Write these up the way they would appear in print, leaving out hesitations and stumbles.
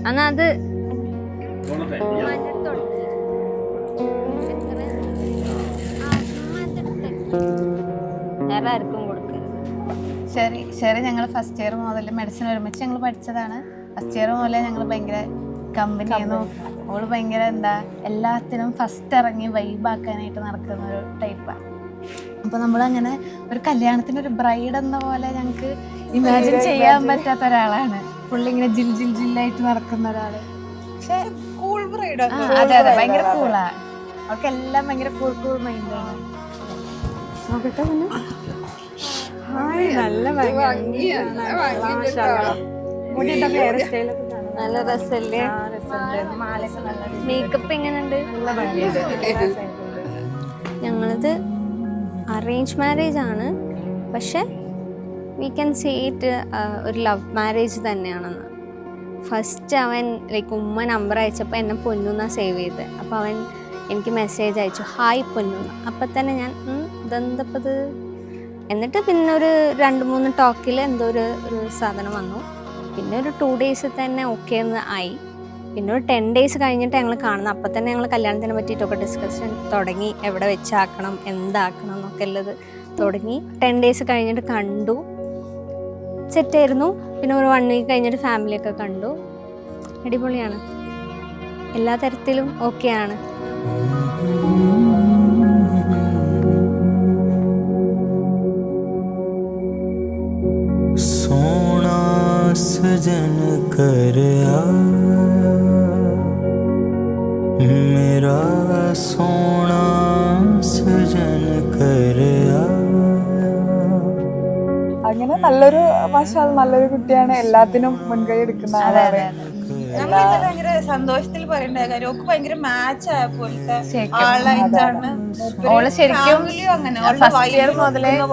എന്നാ അത് വേറെ ആർക്കും കൊടുക്കരുത്. ശരി ഞങ്ങൾ ഫസ്റ്റ് ഇയർ മുതൽ മെഡിസിൻ ഒരുമിച്ച് ഞങ്ങൾ പഠിച്ചതാണ്. ഫസ്റ്റ് ഇയർ മുതലേ ഞങ്ങൾ ഭയങ്കര കമ്പനിയായിരുന്നു. ഓള് ഭയങ്കര എല്ലാത്തിനും ഫസ്റ്റ് ഇറങ്ങി വൈബാക്കാനായിട്ട് നടക്കുന്ന ഒരു ടൈപ്പാണ്. അപ്പോൾ നമ്മളങ്ങനെ ഒരു കല്യാണത്തിന് ഒരു ബ്രൈഡ് എന്ന പോലെ ഞങ്ങൾക്ക് ഇമാജിൻ ചെയ്യാൻ പറ്റാത്ത ഒരാളാണ്. ഫുള്ളി ഇങ്ങനെ ജില്ലായിട്ട് നടക്കുന്ന ഒരാള്. പക്ഷെ അതെ ഭയങ്കര കൂളാണ്. അവർക്ക് എല്ലാം ഭയങ്കര കൂൾ മൈൻഡാണ്. നോക്കട്ടെ നല്ല രസല്ലേ? മേക്കപ്പ് എങ്ങനെയുണ്ട്? ഞങ്ങളത് അറേഞ്ച് മാരേജ് ആണ്, പക്ഷെ വി ക്യാൻ സേ ഇറ്റ് ഒരു ലവ് മാരേജ് തന്നെയാണെന്ന്. ഫസ്റ്റ് അവൻ ഉമ്മ നമ്പർ അയച്ചപ്പോൾ എന്നെ പൊന്നുന്ന സേവ് ചെയ്ത്. അപ്പോൾ അവൻ എനിക്ക് മെസ്സേജ് അയച്ചു, ഹായ് പൊന്നുന്ന. അപ്പം തന്നെ ഞാൻ ഇതെന്തപ്പത്. എന്നിട്ട് പിന്നെ ഒരു 2-3 ടോക്കിൽ എന്തോ ഒരു സാധനം വന്നു. പിന്നെ ഒരു 2 days തന്നെ ഓക്കെ എന്ന് ആയി. പിന്നെ ഒരു 10 days കഴിഞ്ഞിട്ട് ഞങ്ങൾ കാണുന്നത്. അപ്പം തന്നെ ഞങ്ങൾ കല്യാണത്തിനെ പറ്റിയിട്ടൊക്കെ ഡിസ്കഷൻ തുടങ്ങി. എവിടെ വെച്ചാക്കണം, എന്താക്കണം എന്നൊക്കെ ഉള്ളത് തുടങ്ങി. 10 days കഴിഞ്ഞിട്ട് കണ്ടു, സെറ്റായിരുന്നു. പിന്നെ ഒരു 1 week കഴിഞ്ഞിട്ട് ഫാമിലിയൊക്കെ കണ്ടു. അടിപൊളിയാണ്, എല്ലാ തരത്തിലും ഓക്കെയാണ്. सजन कर मेरा सोना सजन कर. അങ്ങനെ നല്ലൊരു നല്ലൊരു കുട്ടിയാണ്. എല്ലാത്തിനും മുൻകൈ എടുക്കുന്ന ആളാണ്. ഭയങ്കര സന്തോഷത്തിൽ പറയേണ്ട കാര്യം ഓക്ക് ഭയങ്കര മാച്ച് ആയ പോലത്തെ ആളായിട്ടാണ്. അങ്ങനെ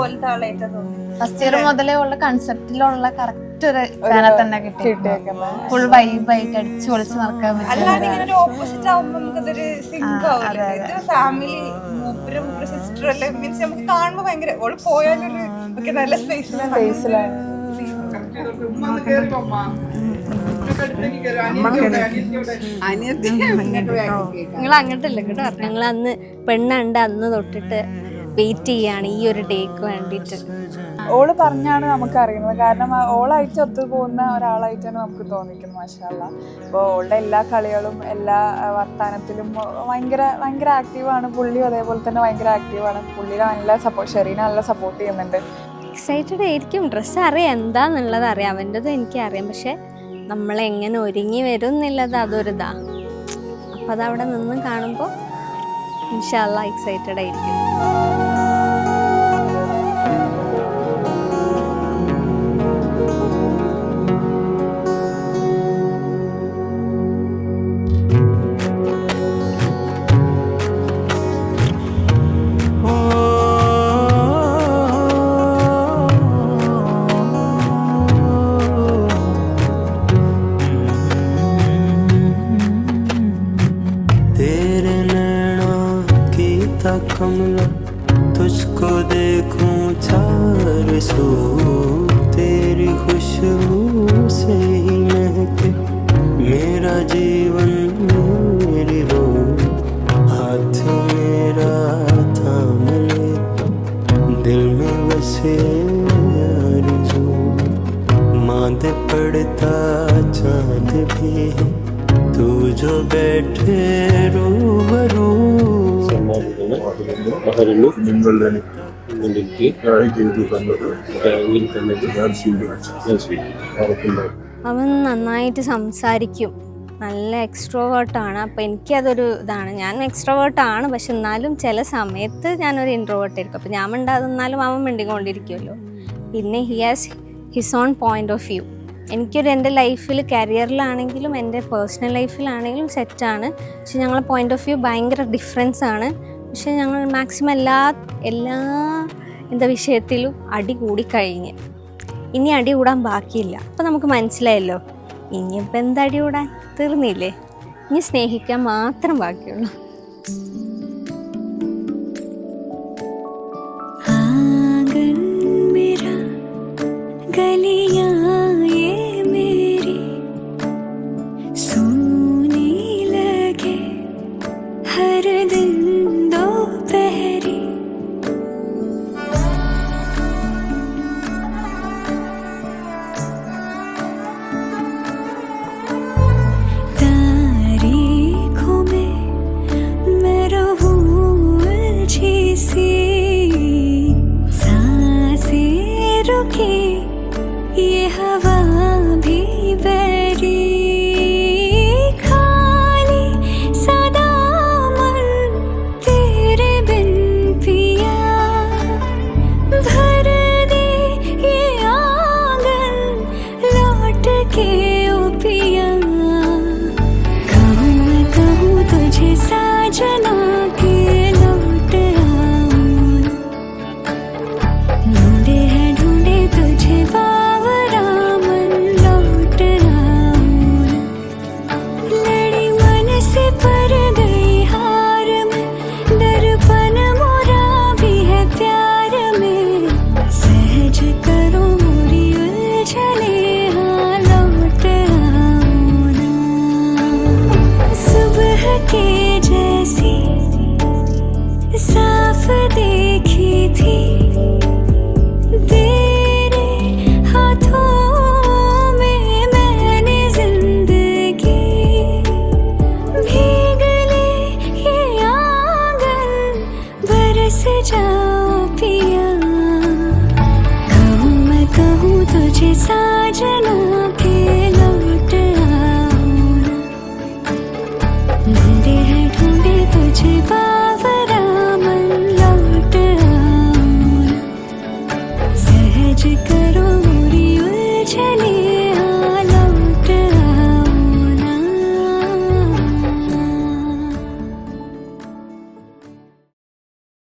പോലത്തെ ആളായിട്ടാണ് തോന്നുന്നത്. ഫസ്റ്റ് ഇയർ മുതലേ ഉള്ള കൺസെപ്റ്റിലുള്ള കറക്റ്റ് ഒരു സാധനം തന്നെ കിട്ടിയേക്കുന്നത്. ഫുൾ വൈബായിട്ട് അടിച്ചു പൊളിച്ച് നടക്കാൻ പറ്റും. അല്ലാണ്ട് ഇങ്ങനെ ഒരു ഓപ്പോസിറ്റ് ആവുമ്പോ നമുക്കതൊരു സിങ്ക് ആവില്ല. ഇത് ഫാമിലി മൂപ്പരും സിസ്റ്റർ അല്ലേ, മീൻസ് നമുക്ക് കാണുമ്പോ ഭയങ്കര ഓള് പോയാലൊരു ഒക്കെ നല്ല സ്പേസിലാണ്. നിങ്ങൾ അങ്ങോട്ടല്ലേ കേട്ടോ. ഞങ്ങൾ അന്ന് പെണ്ണുണ്ട് അന്ന് തൊട്ടിട്ട് വെയിറ്റ് ചെയ്യാണ് ഈ ഒരു ഡേക്ക് വേണ്ടിയിട്ട്. ഓള് പറഞ്ഞാണ് നമുക്ക് അറിയുന്നത്. കാരണം ഓളായിട്ട് ഒത്തുപോകുന്ന ഒരാളായിട്ടാണ് നമുക്ക് തോന്നിക്കുന്നത്. മാഷാഅല്ലാ. അപ്പോൾ ഓളുടെ എല്ലാ കളികളും എല്ലാ വർത്താനത്തിലും ഭയങ്കര ആക്റ്റീവാണ്. പുള്ളിയും അതേപോലെ തന്നെ ഭയങ്കര ആക്റ്റീവാണ്. പുള്ളിയെ നല്ല ഷെറീനെ നല്ല സപ്പോർട്ട് ചെയ്യുന്നുണ്ട്. എക്സൈറ്റഡ് ആയിരിക്കും. ഡ്രസ്സ് അറിയാം, എന്താന്നുള്ളത് അറിയാം, അവൻ്റെതും എനിക്കറിയാം. പക്ഷെ നമ്മളെങ്ങനെ ഒരുങ്ങി വരും എന്നുള്ളത് അതൊരിതാ. അപ്പം അതവിടെ നിന്ന് കാണുമ്പോൾ ഇൻഷാ അല്ലാ എക്സൈറ്റഡ് ആയിരിക്കും. कमला तुझको देखूं चार सू, तेरी खुशबू से ही महके मेरा जीवन मेरी रूह. हाथ मेरा थाम ले दिल में बसे आरज़ू. मांद पड़ता चांद भी है तू जो बैठे रूबरू. അവൻ നന്നായിട്ട് സംസാരിക്കും, നല്ല എക്സ്ട്രോവേർട്ടാണ്. അപ്പം എനിക്കതൊരു ഇതാണ്. ഞാൻ എക്സ്ട്രോവേർട്ടാണ്, പക്ഷെ എന്നാലും ചില സമയത്ത് ഞാനൊരു ഇൻട്രോവേർട്ടായിരിക്കും. അപ്പം ഞാൻ മിണ്ടാതെന്നാലും അവൻ മിണ്ടിക്കൊണ്ടിരിക്കുമല്ലോ. പിന്നെ he has his own point of view. എൻ്റെ ലൈഫിൽ കരിയറിലാണെങ്കിലും എൻ്റെ പേഴ്സണൽ ലൈഫിലാണെങ്കിലും സെറ്റാണ്. പക്ഷെ ഞങ്ങളുടെ പോയിന്റ് ഓഫ് വ്യൂ ഭയങ്കര ഡിഫറൻസ് ആണ്. പക്ഷെ ഞങ്ങൾ മാക്സിമം എല്ലാ വിഷയത്തിലും അടി കൂടിക്കഴിഞ്ഞ് ഇനി അടി കൂടാൻ ബാക്കിയില്ല. അപ്പോൾ നമുക്ക് മനസ്സിലായല്ലോ, ഇനിയിപ്പോൾ എന്താ അടി കൂടാൻ, തീർന്നില്ലേ. ഇനി സ്നേഹിക്കാൻ മാത്രം ബാക്കിയുള്ളൂ. साजना के लौट आओ ना, ढूंढे तुझे बार